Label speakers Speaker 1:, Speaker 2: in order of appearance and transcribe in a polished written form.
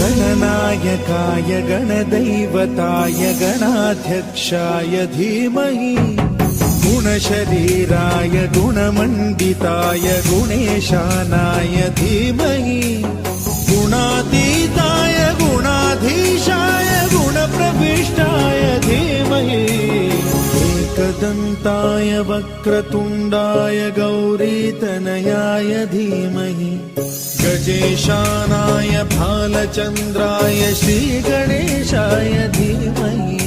Speaker 1: गणनायकाय गणदैवताय गणाध्यक्षाय धीमहि गुणशरीराय गुणमण्डिताय गुणेशानाय धीमहि गुणातीताय गुणाधीशाय गुणप्रविष्टाय धीमहि एकदन्ताय वक्रतुण्डाय गौरीतनयाय धीमहि गजेशानाय भालचन्द्राय श्रीगणेशाय धीमहि